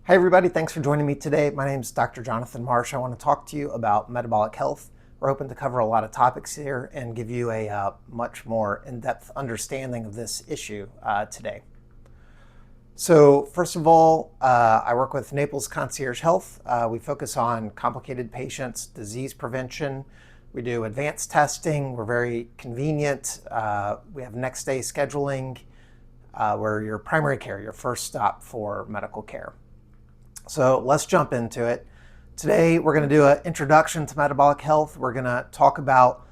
Hi everybody, thanks for joining me today. My name is Dr. Jonathan Marsh. I want to talk to you about metabolic health. We're hoping to cover a lot of topics here and give you a much more in-depth understanding of this issue today. So first of all, I work with Naples Concierge Health. We focus on complicated patients, disease prevention. We do advanced testing. We're very convenient. We have next day scheduling. We're your primary care, your first stop for medical care. So let's jump into it. Today we're going to do an introduction to metabolic health. We're going to talk about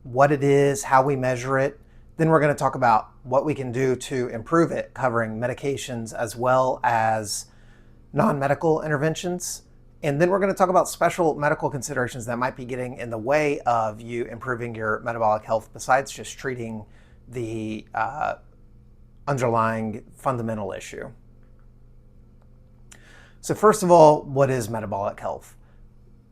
what it is, how we measure it. Then we're going to talk about what we can do to improve it, covering medications as well as non-medical interventions. And then we're going to talk about special medical considerations that might be getting in the way of you improving your metabolic health besides just treating the underlying fundamental issue. So first of all, what is metabolic health?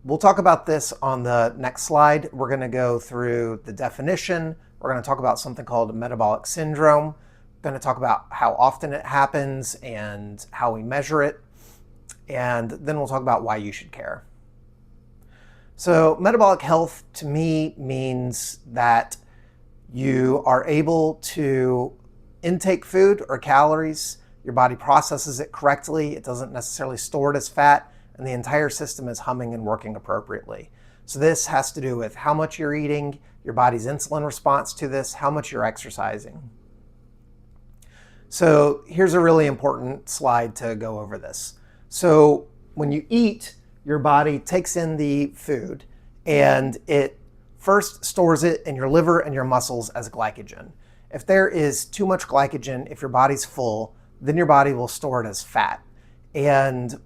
We'll talk about this on the next slide. We're going to go through the definition. We're going to talk about something called metabolic syndrome. We're going to talk about how often it happens and how we measure it. And then we'll talk about why you should care. So metabolic health to me means that you are able to intake food or calories. Your body processes it correctly. It doesn't necessarily store it as fat, and the entire system is humming and working appropriately. So this has to do with how much you're eating, your body's insulin response to this, how much you're exercising. So here's a really important slide to go over this. So when you eat, your body takes in the food and it first stores it in your liver and your muscles as glycogen. If there is too much glycogen, if your body's full, then your body will store it as fat. And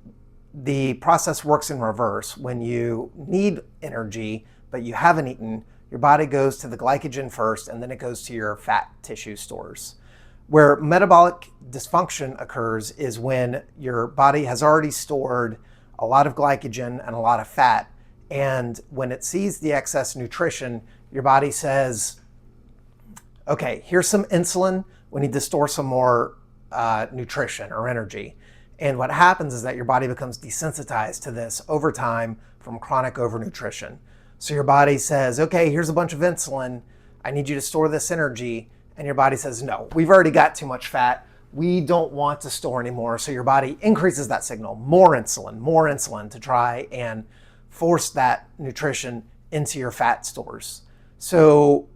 the process works in reverse. When you need energy, but you haven't eaten, your body goes to the glycogen first, and then it goes to your fat tissue stores. Where metabolic dysfunction occurs is when your body has already stored a lot of glycogen and a lot of fat, and when it sees the excess nutrition, your body says, okay, here's some insulin, we need to store some more nutrition or energy. And what happens is that your body becomes desensitized to this over time from chronic overnutrition. So your body says, okay, here's a bunch of insulin, I need you to store this energy. And your body says, no, we've already got too much fat, we don't want to store anymore. So your body increases that signal, more insulin to try and force that nutrition into your fat stores. So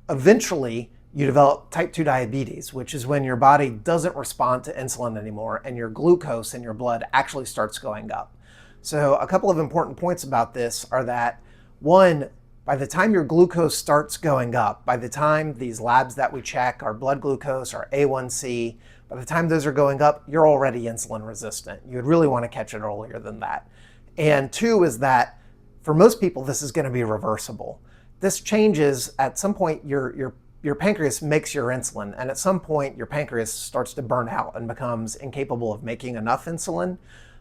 eventually you develop type 2 diabetes, which is when your body doesn't respond to insulin anymore and your glucose in your blood actually starts going up. So a couple of important points about this are that, one, by the time your glucose starts going up, by the time these labs that we check, our blood glucose, our A1C, by the time those are going up, you're already insulin resistant. You would really want to catch it earlier than that. And two is that for most people, this is going to be reversible. This changes at some point. Your pancreas makes your insulin, and at some point your pancreas starts to burn out and becomes incapable of making enough insulin.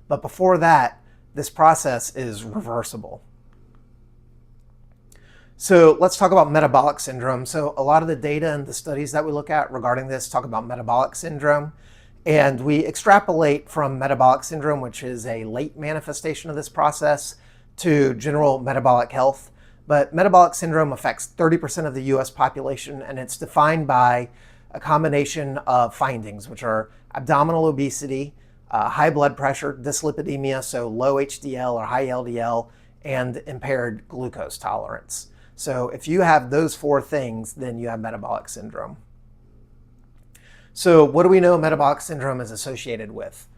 But before that, this process is reversible. So let's talk about metabolic syndrome. So a lot of the data and the studies that we look at regarding this talk about metabolic syndrome. And we extrapolate from metabolic syndrome, which is a late manifestation of this process, to general metabolic health. But metabolic syndrome affects 30% of the US population, and it's defined by a combination of findings, which are abdominal obesity, high blood pressure, dyslipidemia, so low HDL or high LDL, and impaired glucose tolerance. So if you have those four things, then you have metabolic syndrome. So what do we know metabolic syndrome is associated with?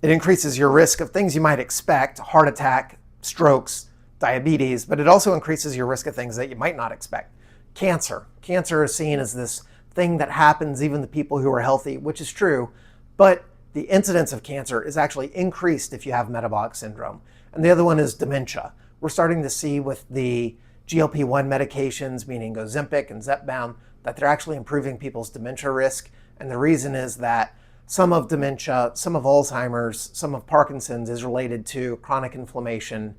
It increases your risk of things you might expect, heart attack, strokes, diabetes, but it also increases your risk of things that you might not expect. Cancer. Cancer is seen as this thing that happens even to people who are healthy, which is true, but the incidence of cancer is actually increased if you have metabolic syndrome. And the other one is dementia. We're starting to see with the GLP-1 medications, meaning Ozempic and Zepbound, that they're actually improving people's dementia risk. And the reason is that some of dementia, some of Alzheimer's, some of Parkinson's is related to chronic inflammation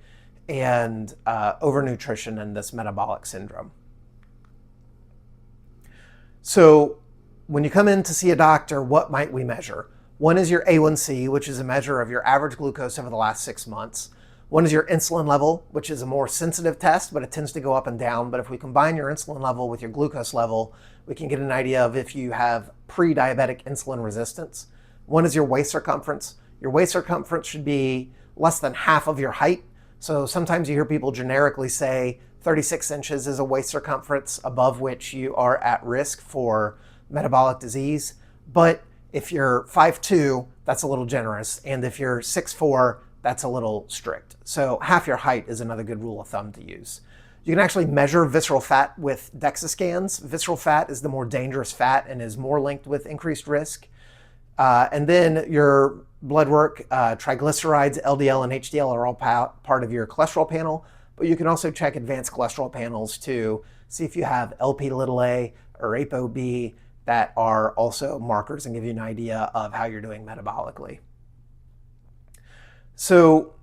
and overnutrition and this metabolic syndrome. So when you come in to see a doctor, what might we measure? One is your A1C, which is a measure of your average glucose over the last 6 months. One is your insulin level, which is a more sensitive test, but it tends to go up and down. But if we combine your insulin level with your glucose level, we can get an idea of if you have pre-diabetic insulin resistance. One is your waist circumference. Your waist circumference should be less than half of your height. So sometimes you hear people generically say 36 inches is a waist circumference above which you are at risk for metabolic disease. But if you're 5'2", that's a little generous. And if you're 6'4", that's a little strict. So half your height is another good rule of thumb to use. You can actually measure visceral fat with DEXA scans. Visceral fat is the more dangerous fat and is more linked with increased risk. And then your blood work, triglycerides, LDL, and HDL are all part of your cholesterol panel. But you can also check advanced cholesterol panels to see if you have Lp(a) or ApoB that are also markers and give you an idea of how you're doing metabolically. So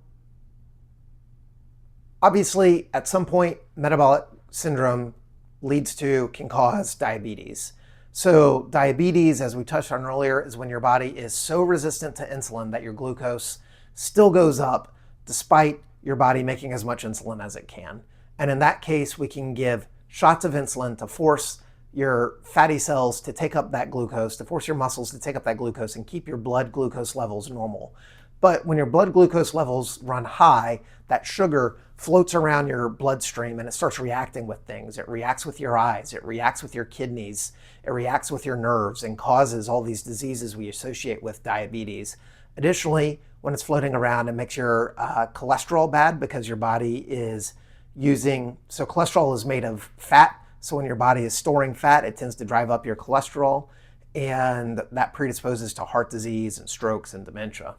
obviously, at some point, metabolic syndrome can cause diabetes. So diabetes, as we touched on earlier, is when your body is so resistant to insulin that your glucose still goes up despite your body making as much insulin as it can. And in that case, we can give shots of insulin to force your fatty cells to take up that glucose, to force your muscles to take up that glucose and keep your blood glucose levels normal. But when your blood glucose levels run high, that sugar floats around your bloodstream and it starts reacting with things. It reacts with your eyes, it reacts with your kidneys, it reacts with your nerves and causes all these diseases we associate with diabetes. Additionally, when it's floating around, it makes your cholesterol bad because your body is so cholesterol is made of fat. So when your body is storing fat, it tends to drive up your cholesterol, and that predisposes to heart disease and strokes and dementia.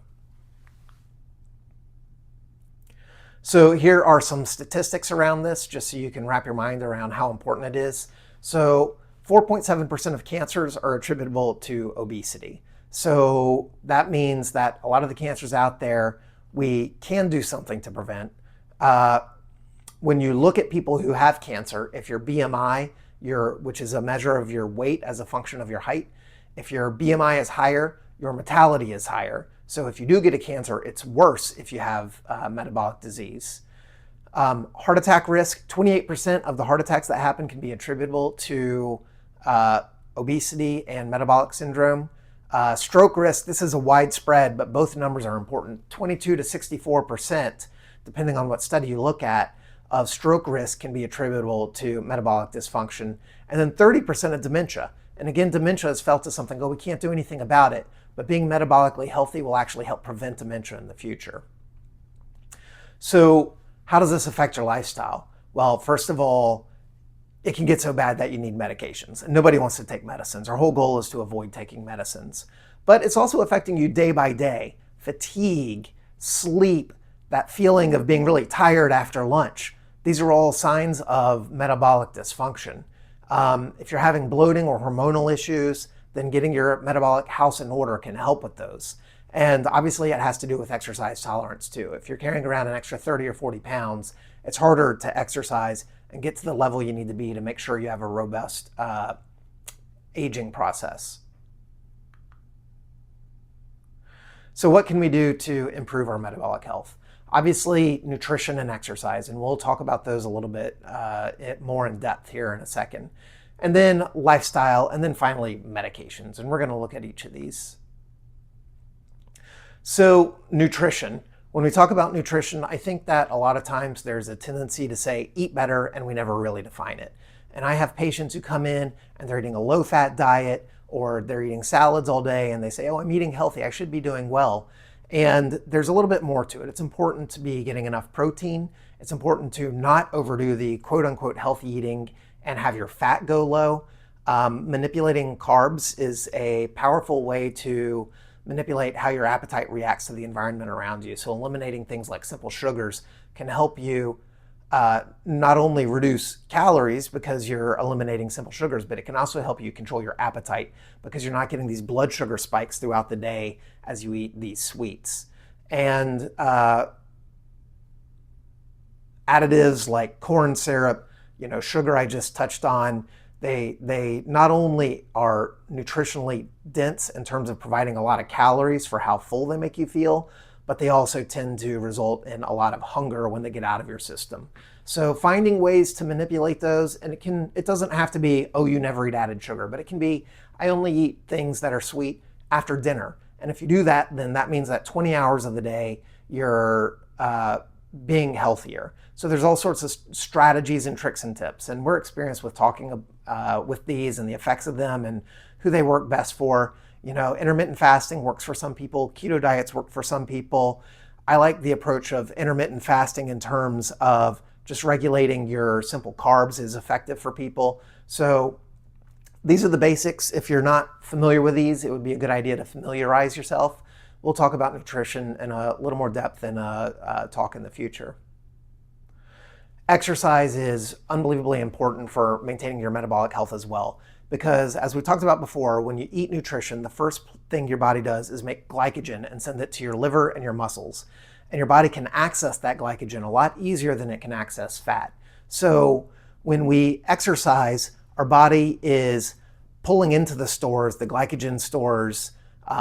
So here are some statistics around this, just so you can wrap your mind around how important it is. So 4.7% of cancers are attributable to obesity. So that means that a lot of the cancers out there, we can do something to prevent. When you look at people who have cancer, if your BMI, which is a measure of your weight as a function of your height, if your BMI is higher, your mortality is higher. So if you do get a cancer, it's worse if you have metabolic disease. Heart attack risk, 28% of the heart attacks that happen can be attributable to obesity and metabolic syndrome. Stroke risk, this is a widespread, but both numbers are important. 22 to 64%, depending on what study you look at, of stroke risk can be attributable to metabolic dysfunction. And then 30% of dementia. And again, dementia is felt as something, we can't do anything about it. But being metabolically healthy will actually help prevent dementia in the future. So how does this affect your lifestyle? Well, first of all, it can get so bad that you need medications. And nobody wants to take medicines. Our whole goal is to avoid taking medicines. But it's also affecting you day by day. Fatigue, sleep, that feeling of being really tired after lunch. These are all signs of metabolic dysfunction. If you're having bloating or hormonal issues, then getting your metabolic house in order can help with those. And obviously it has to do with exercise tolerance too. If you're carrying around an extra 30 or 40 pounds, it's harder to exercise and get to the level you need to be to make sure you have a robust aging process. So what can we do to improve our metabolic health? Obviously, nutrition and exercise, and we'll talk about those a little bit more in depth here in a second. And then lifestyle, and then finally medications. And we're going to look at each of these. So nutrition. When we talk about nutrition, I think that a lot of times there's a tendency to say eat better, and we never really define it. And I have patients who come in and they're eating a low-fat diet, or they're eating salads all day, and they say, I'm eating healthy, I should be doing well. And there's a little bit more to it. It's important to be getting enough protein. It's important to not overdo the quote-unquote healthy eating and have your fat go low. Manipulating carbs is a powerful way to manipulate how your appetite reacts to the environment around you. So eliminating things like simple sugars can help you not only reduce calories because you're eliminating simple sugars, but it can also help you control your appetite because you're not getting these blood sugar spikes throughout the day as you eat these sweets. And additives like corn syrup, sugar I just touched on, They not only are nutritionally dense in terms of providing a lot of calories for how full they make you feel, but they also tend to result in a lot of hunger when they get out of your system. So finding ways to manipulate those, and it doesn't have to be, oh, you never eat added sugar, but it can be, I only eat things that are sweet after dinner. And if you do that, then that means that 20 hours of the day you're being healthier. So there's all sorts of strategies and tricks and tips, and we're experienced with talking with these and the effects of them and who they work best for. You know, intermittent fasting works for some people, keto diets work for some people. I like the approach of intermittent fasting in terms of just regulating your simple carbs is effective for people. So these are the basics. If you're not familiar with these, it would be a good idea to familiarize yourself. We'll talk about nutrition in a little more depth in a talk in the future. Exercise is unbelievably important for maintaining your metabolic health as well, because as we talked about before, when you eat nutrition, the first thing your body does is make glycogen and send it to your liver and your muscles. And your body can access that glycogen a lot easier than it can access fat. So when we exercise, our body is pulling into the stores, the glycogen stores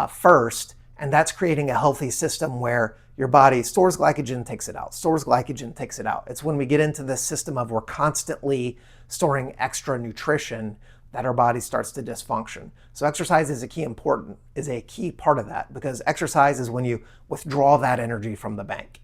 first, and that's creating a healthy system where your body stores glycogen, takes it out, stores glycogen, takes it out. It's when we get into this system of we're constantly storing extra nutrition that our body starts to dysfunction. So exercise is a key part of that, because exercise is when you withdraw that energy from the bank.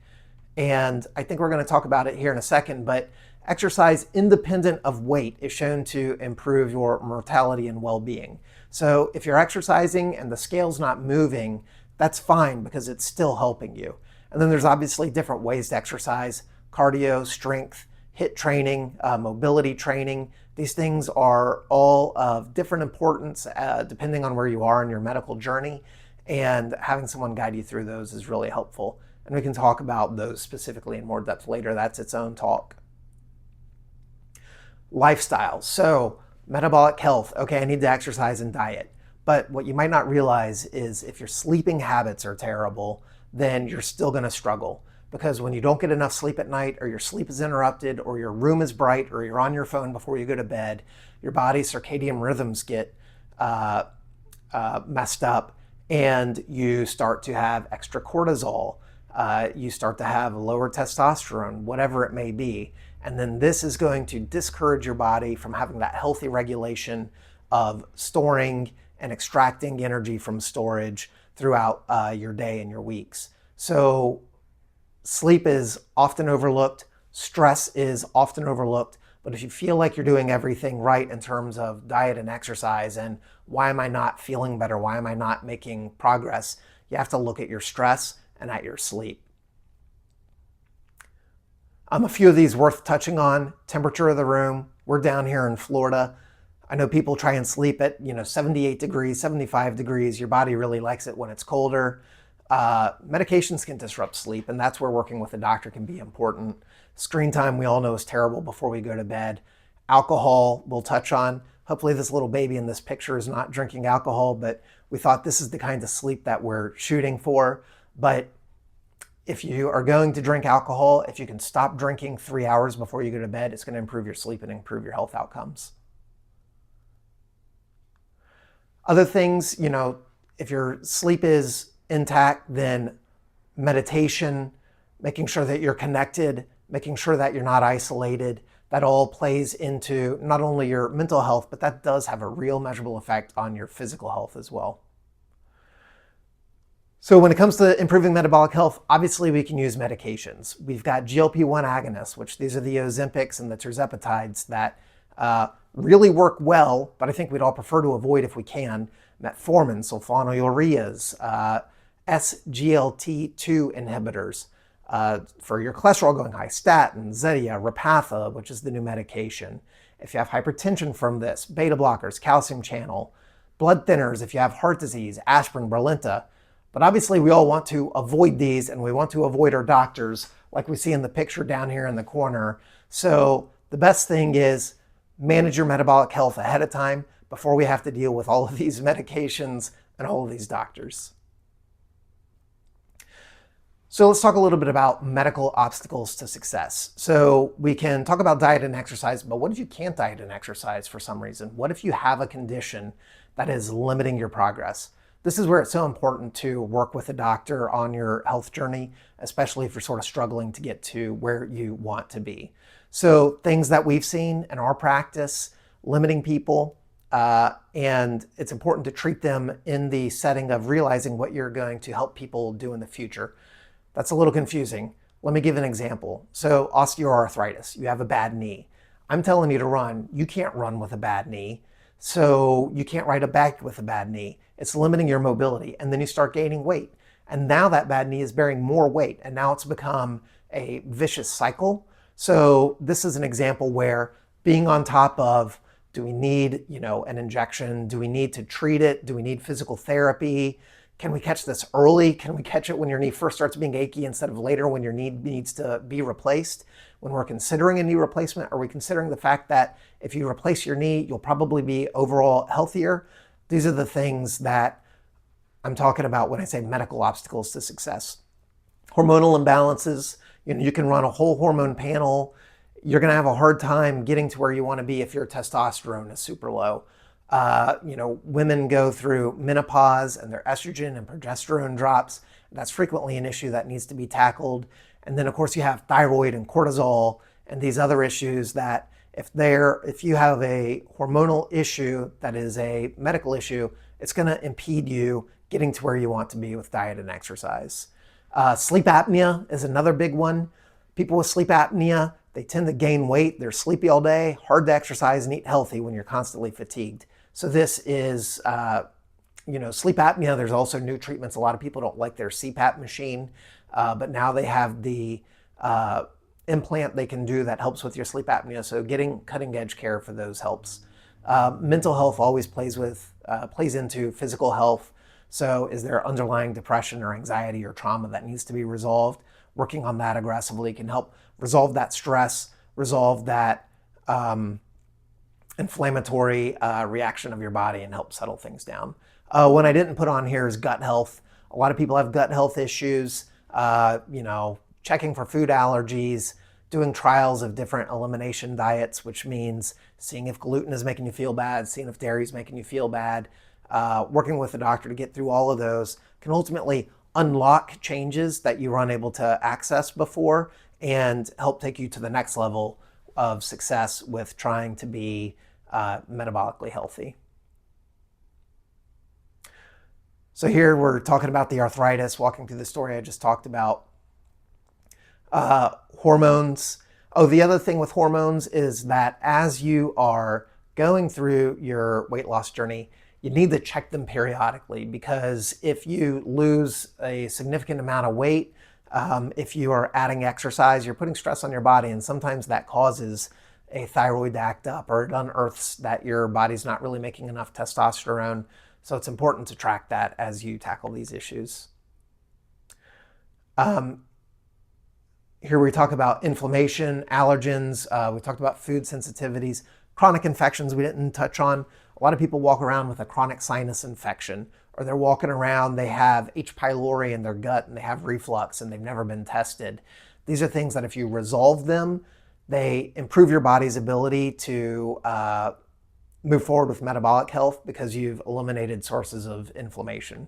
And I think we're going to talk about it here in a second, but exercise independent of weight is shown to improve your mortality and well-being. So if you're exercising and the scale's not moving, that's fine because it's still helping you. And then there's obviously different ways to exercise: cardio, strength, HIIT training, mobility training. These things are all of different importance depending on where you are in your medical journey, and having someone guide you through those is really helpful. And we can talk about those specifically in more depth later. That's its own talk. Lifestyle. So metabolic health. Okay, I need to exercise and diet. But what you might not realize is if your sleeping habits are terrible, then you're still going to struggle. Because when you don't get enough sleep at night, or your sleep is interrupted, or your room is bright, or you're on your phone before you go to bed, your body's circadian rhythms get messed up, and you start to have extra cortisol. You start to have lower testosterone, whatever it may be. And then this is going to discourage your body from having that healthy regulation of storing and extracting energy from storage throughout your day and your weeks. So sleep is often overlooked, stress is often overlooked, but if you feel like you're doing everything right in terms of diet and exercise, and why am I not feeling better, why am I not making progress, you have to look at your stress and at your sleep. A few of these worth touching on: temperature of the room. We're down here in Florida. I know people try and sleep at 78 degrees, 75 degrees. Your body really likes it when it's colder. Medications can disrupt sleep, and that's where working with a doctor can be important. Screen time, we all know, is terrible before we go to bed. Alcohol, we'll touch on. Hopefully this little baby in this picture is not drinking alcohol, but we thought this is the kind of sleep that we're shooting for. But if you are going to drink alcohol, if you can stop drinking 3 hours before you go to bed, it's going to improve your sleep and improve your health outcomes. Other things, if your sleep is intact, then meditation, making sure that you're connected, making sure that you're not isolated, that all plays into not only your mental health, but that does have a real measurable effect on your physical health as well. So when it comes to improving metabolic health, obviously we can use medications. We've got GLP-1 agonists, which these are the Ozempics and the tirzepatides that really work well, but I think we'd all prefer to avoid if we can. Metformin, sulfonylureas, SGLT2 inhibitors for your cholesterol going high, statin, Zetia, Repatha, which is the new medication. If you have hypertension from this, beta blockers, calcium channel, blood thinners, if you have heart disease, aspirin, Brilinta. But obviously we all want to avoid these, and we want to avoid our doctors, like we see in the picture down here in the corner. So the best thing is manage your metabolic health ahead of time before we have to deal with all of these medications and all of these doctors. So let's talk a little bit about medical obstacles to success. So we can talk about diet and exercise, but what if you can't diet and exercise for some reason? What if you have a condition that is limiting your progress? This is where it's so important to work with a doctor on your health journey, especially if you're sort of struggling to get to where you want to be. So things that we've seen in our practice, limiting people, and it's important to treat them in the setting of realizing what you're going to help people do in the future. That's a little confusing. Let me give an example. So osteoarthritis, you have a bad knee. I'm telling you to run. You can't run with a bad knee. So you can't ride a bike with a bad knee. It's limiting your mobility. And then you start gaining weight. And now that bad knee is bearing more weight. And now it's become a vicious cycle. So this is an example where being on top of, do we need, an injection? Do we need to treat it? Do we need physical therapy? Can we catch this early? Can we catch it when your knee first starts being achy instead of later when your knee needs to be replaced? When we're considering a knee replacement, are we considering the fact that if you replace your knee, you'll probably be overall healthier? These are the things that I'm talking about when I say medical obstacles to success. Hormonal imbalances, you can run a whole hormone panel. You're going to have a hard time getting to where you want to be if your testosterone is super low. Women go through menopause and their estrogen and progesterone drops. That's frequently an issue that needs to be tackled. And then of course you have thyroid and cortisol and these other issues that if you have a hormonal issue that is a medical issue, it's going to impede you getting to where you want to be with diet and exercise. Sleep apnea is another big one. People with sleep apnea, they tend to gain weight. They're sleepy all day, hard to exercise and eat healthy when you're constantly fatigued. So this is, sleep apnea. There's also new treatments. A lot of people don't like their CPAP machine, but now they have the implant they can do that helps with your sleep apnea. So getting cutting edge care for those helps. Mental health always plays into physical health. So is there underlying depression or anxiety or trauma that needs to be resolved? Working on that aggressively can help resolve that stress, resolve that inflammatory reaction of your body and help settle things down. What I didn't put on here is gut health. A lot of people have gut health issues, checking for food allergies, doing trials of different elimination diets, which means seeing if gluten is making you feel bad, seeing if dairy is making you feel bad, working with a doctor to get through all of those can ultimately unlock changes that you were unable to access before and help take you to the next level of success with trying to be metabolically healthy. So here we're talking about the arthritis, walking through the story I just talked about. Hormones. Oh, the other thing with hormones is that as you are going through your weight loss journey, you need to check them periodically, because if you lose a significant amount of weight, if you are adding exercise, you're putting stress on your body, and sometimes that causes a thyroid to act up, or it unearths that your body's not really making enough testosterone. So it's important to track that as you tackle these issues. Here we talk about inflammation, allergens, we talked about food sensitivities, chronic infections we didn't touch on. A lot of people walk around with a chronic sinus infection, or they're walking around, they have H. pylori in their gut and they have reflux and they've never been tested. These are things that if you resolve them, they improve your body's ability to move forward with metabolic health because you've eliminated sources of inflammation.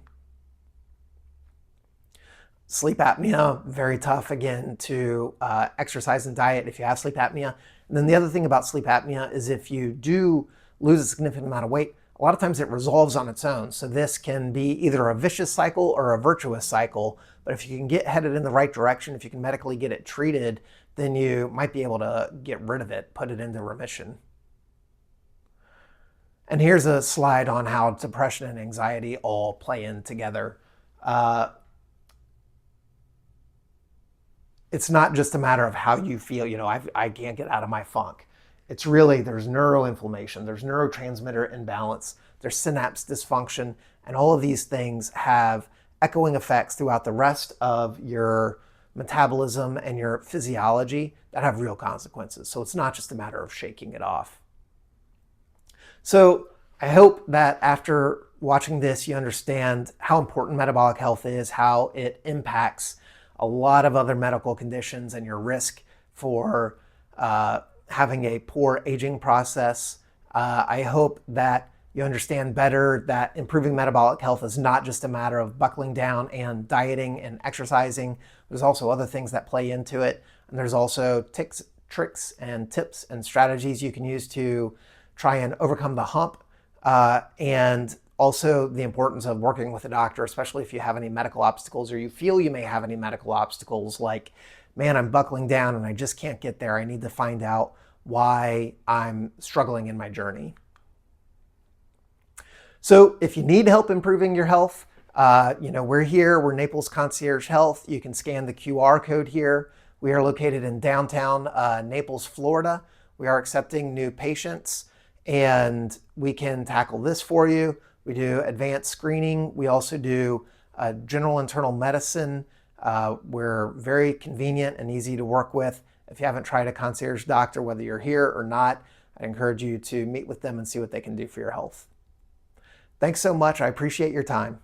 Sleep apnea, very tough again to exercise and diet if you have sleep apnea. And then the other thing about sleep apnea is if you do lose a significant amount of weight, a lot of times it resolves on its own. So this can be either a vicious cycle or a virtuous cycle. But if you can get headed in the right direction, if you can medically get it treated, then you might be able to get rid of it, put it into remission. And here's a slide on how depression and anxiety all play in together. It's not just a matter of how you feel, I can't get out of my funk. It's really, there's neuroinflammation, there's neurotransmitter imbalance, there's synapse dysfunction, and all of these things have echoing effects throughout the rest of your metabolism and your physiology that have real consequences. So it's not just a matter of shaking it off. So I hope that after watching this, you understand how important metabolic health is, how it impacts a lot of other medical conditions and your risk for having a poor aging process. I hope that you understand better that improving metabolic health is not just a matter of buckling down and dieting and exercising. There's also other things that play into it. And there's also tricks and tips and strategies you can use to try and overcome the hump. And also the importance of working with a doctor, especially if you have any medical obstacles or you feel you may have any medical obstacles like, man, I'm buckling down and I just can't get there. I need to find out why I'm struggling in my journey. So if you need help improving your health, we're here. We're Naples Concierge Health. You can scan the QR code here. We are located in downtown Naples, Florida. We are accepting new patients and we can tackle this for you. We do advanced screening. We also do general internal medicine. We're very convenient and easy to work with. If you haven't tried a concierge doctor, whether you're here or not, I encourage you to meet with them and see what they can do for your health. Thanks so much. I appreciate your time.